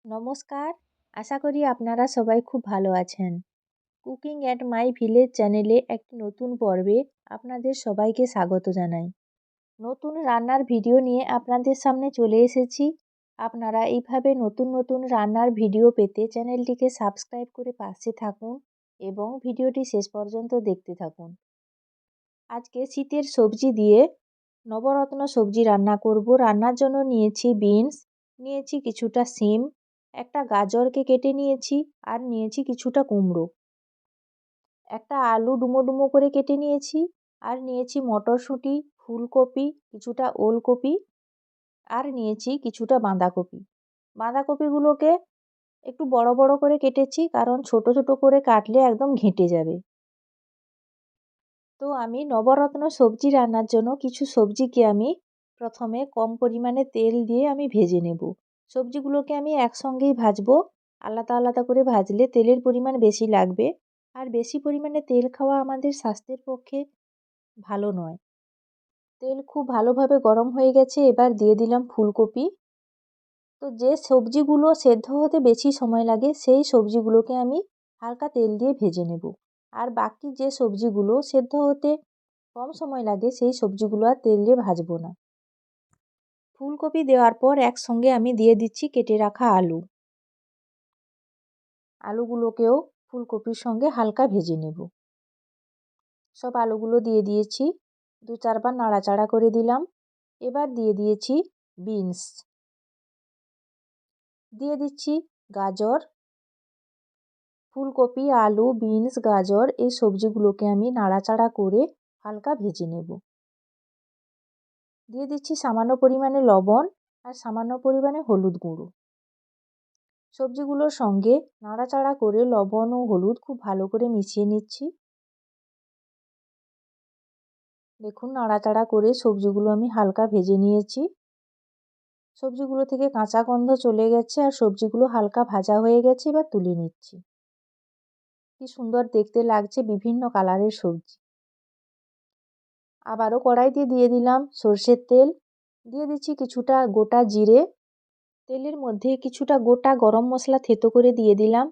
নমস্কার, আশা করি আপনারা সবাই খুব ভালো আছেন। কুকিং অ্যাট মাই ভিলেজ চ্যানেলে একটি নতুন পর্বে আপনাদের সবাইকে স্বাগত জানাই। নতুন রান্নার ভিডিও নিয়ে আপনাদের সামনে চলে এসেছি। আপনারা এইভাবে নতুন নতুন রান্নার ভিডিও পেতে চ্যানেলটিকে সাবস্ক্রাইব করে পাশে থাকুন এবং ভিডিওটি শেষ পর্যন্ত দেখতে থাকুন। আজকে শীতের সবজি দিয়ে নবরত্ন সবজি রান্না করব। রান্নার জন্য নিয়েছি বিনস, নিয়েছি কিছুটা শিম, একটা গাজরকে কেটে নিয়েছি আর নিয়েছি কিছুটা কুমড়ো, একটা আলু ডুমো ডুমো করে কেটে নিয়েছি আর নিয়েছি মটরশুঁটি, ফুলকপি, কিছুটা ওলকপি আর নিয়েছি কিছুটা বাঁধাকপি। বাঁধাকপিগুলোকে একটু বড় বড় করে কেটেছি, কারণ ছোট ছোট করে কাটলে একদম ঘেঁটে যাবে। তো আমি নবরত্ন সবজি রান্নার জন্য কিছু সবজিকে আমি প্রথমে কম পরিমাণে তেল দিয়ে আমি ভেজে নেব। সবজিগুলোকে আমি একসঙ্গেই ভাজবো, আলাদা আলাদা করে ভাজলে তেলের পরিমাণ বেশি লাগবে, আর বেশি পরিমাণে তেল খাওয়া আমাদের স্বাস্থ্যের পক্ষে ভালো নয়। তেল খুব ভালোভাবে গরম হয়ে গেছে, এবার দিয়ে দিলাম ফুলকপি। তো যে সবজিগুলো সেদ্ধ হতে বেশি সময় লাগে সেই সবজিগুলোকে আমি হালকা তেল দিয়ে ভেজে নেব, আর বাকি যে সবজিগুলো সেদ্ধ হতে কম সময় লাগে সেই সবজিগুলো আর তেল দিয়ে ভাজবো না। ফুলকপি দেওয়ার পর একসঙ্গে আমি দিয়ে দিচ্ছি কেটে রাখা আলু। আলুগুলোকেও ফুলকপির সঙ্গে হালকা ভেজে নেব। সব আলুগুলো দিয়ে দিয়েছি, 2-4 বার নাড়াচাড়া করে দিলাম। এবার দিয়ে দিয়েছি বিনস, দিয়ে দিচ্ছি গাজর। ফুলকপি, আলু, বিনস, গাজর এই সবজিগুলোকে আমি নাড়াচাড়া করে হালকা ভেজে নেব। দিয়ে দিচ্ছি সামান্য পরিমাণে লবণ আর সামান্য পরিমাণে হলুদ গুঁড়ো। সবজিগুলোর সঙ্গে নাড়াচাড়া করে লবণ ও হলুদ খুব ভালো করে মিশিয়ে নিচ্ছি। দেখুন, নাড়াচাড়া করে সবজিগুলো আমি হালকা ভেজে নিয়েছি। সবজিগুলো থেকে কাঁচা গন্ধ চলে গেছে আর সবজিগুলো হালকা ভাজা হয়ে গেছে। এবার তুলে নিচ্ছি। কি সুন্দর দেখতে লাগছে, বিভিন্ন কালারের সবজি। আবারও কড়াইতে দিয়ে দিলাম সর্ষের তেল, দিয়ে দিচ্ছি কিছুটা গোটা জিরে। তেলের মধ্যে কিছুটা গোটা গরম মশলা থেতো করে দিয়ে দিলাম,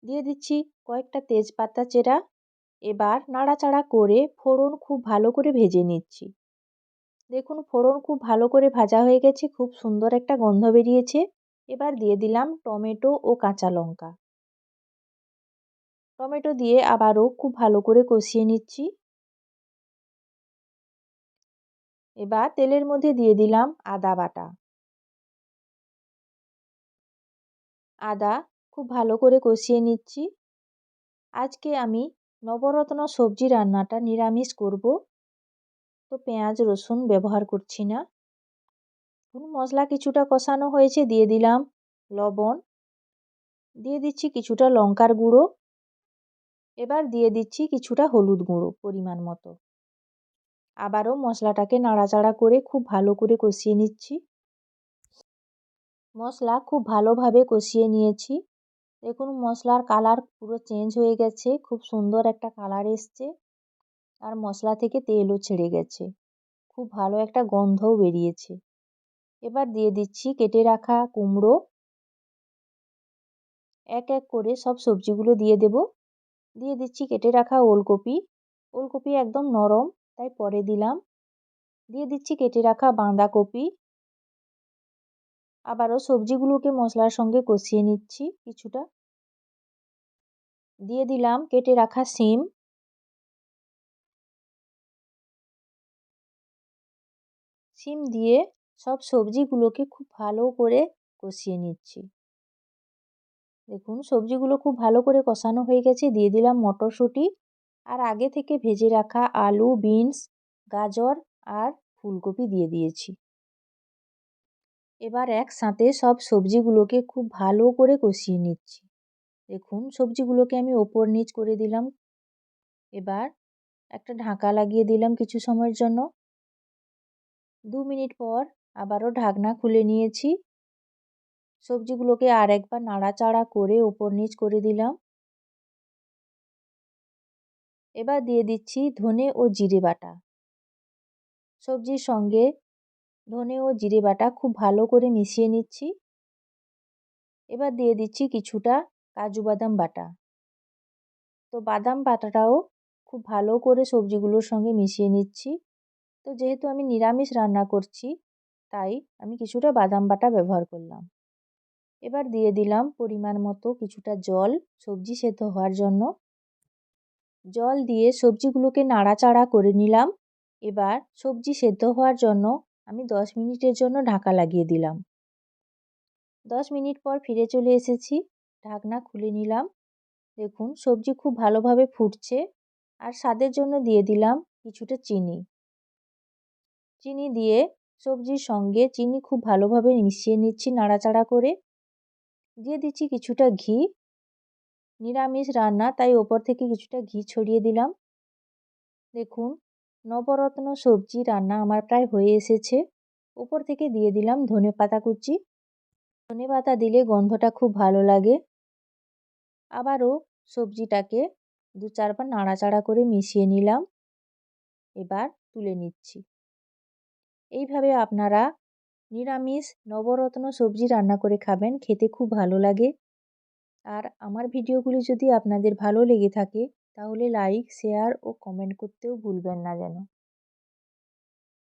দিয়ে দিচ্ছি কয়েকটা তেজপাতা চেরা। এবার নাড়াচাড়া করে ফোড়ন খুব ভালো করে ভেজে নিচ্ছি। দেখুন, ফোড়ন খুব ভালো করে ভাজা হয়ে গেছে, খুব সুন্দর একটা গন্ধ বেরিয়েছে। এবার দিয়ে দিলাম টমেটো ও কাঁচা লঙ্কা। টমেটো দিয়ে আবারও খুব ভালো করে কষিয়ে নিচ্ছি। এবার তেলের মধ্যে দিয়ে দিলাম আদা বাটা। আদা খুব ভালো করে কষিয়ে নিচ্ছি। আজকে আমি নবরত্ন সবজি রান্নাটা নিরামিষ করব, তো পেঁয়াজ রসুন ব্যবহার করছি না। মশলা কিছুটা কষানো হয়েছে, দিয়ে দিলাম লবণ, দিয়ে দিচ্ছি কিছুটা লঙ্কার গুঁড়ো। এবার দিয়ে দিচ্ছি কিছুটা হলুদ গুঁড়ো পরিমাণ মতো। আবারও মশলাটাকে নাড়াচাড়া করে খুব ভালো করে কষিয়ে নিচ্ছি। মশলা খুব ভালোভাবে কষিয়ে নিয়েছি। দেখুন, মশলার কালার পুরো চেঞ্জ হয়ে গেছে, খুব সুন্দর একটা কালার এসছে, আর মশলা থেকে তেলও ছেড়ে গেছে, খুব ভালো একটা গন্ধও বেরিয়েছে। এবার দিয়ে দিচ্ছি কেটে রাখা কুমড়ো। এক এক করে সব সবজিগুলো দিয়ে দেব। দিয়ে দিচ্ছি কেটে রাখা ওলকপি। ওলকপি একদম নরম, তাই পরে দিলাম। দিয়ে দিচ্ছি কেটে রাখা বাঁধাকপি। আবারও সবজিগুলোকে মশলার সঙ্গে কষিয়ে নিচ্ছি কিছুটা। দিয়ে দিলাম কেটে রাখা শিম। শিম দিয়ে সব সবজিগুলোকে খুব ভালো করে কষিয়ে নিচ্ছি। দেখুন, সবজিগুলো খুব ভালো করে কষানো হয়ে গেছে। দিয়ে দিলাম মটরশুঁটি আর আগে থেকে ভেজে রাখা আলু, বিনস, গাজর আর ফুলকপি দিয়ে দিয়েছি। এবার একসাথে সব সবজিগুলোকে খুব ভালো করে কষিয়ে নিচ্ছি। দেখুন, সবজিগুলোকে আমি ওপর নিচ করে দিলাম। এবার একটা ঢাকা লাগিয়ে দিলাম কিছু সময়ের জন্য। 2 মিনিট পর আবারও ঢাকনা খুলে নিয়েছি। সবজিগুলোকে আর একবার নাড়াচাড়া করে ওপর নিচ করে দিলাম। এবার দিয়ে দিচ্ছি ধনে ও জিরে বাটা। সবজির সঙ্গে ধনে ও জিরে বাটা খুব ভালো করে মিশিয়ে নিচ্ছি। এবার দিয়ে দিচ্ছি কিছুটা কাজু বাদাম বাটা। তো বাদাম বাটাটাও খুব ভালো করে সবজিগুলোর সঙ্গে মিশিয়ে নিচ্ছি। তো যেহেতু আমি নিরামিষ রান্না করছি তাই আমি কিছুটা বাদাম বাটা ব্যবহার করলাম। এবার দিয়ে দিলাম পরিমাণ মতো কিছুটা জল সবজি সেদ্ধ হওয়ার জন্য। জল দিয়ে সবজিগুলোকে নাড়াচাড়া করে নিলাম। এবার সবজি সেদ্ধ হওয়ার জন্য আমি 10 মিনিটের জন্য ঢাকা লাগিয়ে দিলাম। 10 মিনিট পর ফিরে চলে এসেছি, ঢাকনা খুলে নিলাম। দেখুন সবজি খুব ভালোভাবে ফুটছে আর স্বাদের জন্য দিয়ে দিলাম কিছুটা চিনি। চিনি দিয়ে সবজির সঙ্গে চিনি খুব ভালোভাবে মিশিয়ে নিচ্ছি নাড়াচাড়া করে। দিয়ে দিচ্ছি কিছুটা ঘি। নিরামিষ রান্না তাই ওপর থেকে কিছুটা ঘি ছড়িয়ে দিলাম। দেখুন নবরত্ন সবজি রান্না আমার প্রায় হয়ে এসেছে। ওপর থেকে দিয়ে দিলাম ধনেপাতা কুচি। ধনেপাতা দিলে গন্ধটা খুব ভালো লাগে। আবারও সবজিটাকে 2-4 বার নাড়াচাড়া করে মিশিয়ে নিলাম। এবার তুলে নিচ্ছি। এইভাবে আপনারা নিরামিষ নবরত্ন সবজি রান্না করে খাবেন, খেতে খুব ভালো লাগে। আর আমার ভিডিওগুলি যদি আপনাদের ভালো লেগে থাকে তাহলে লাইক, শেয়ার ও কমেন্ট করতেও ভুলবেন না যেন।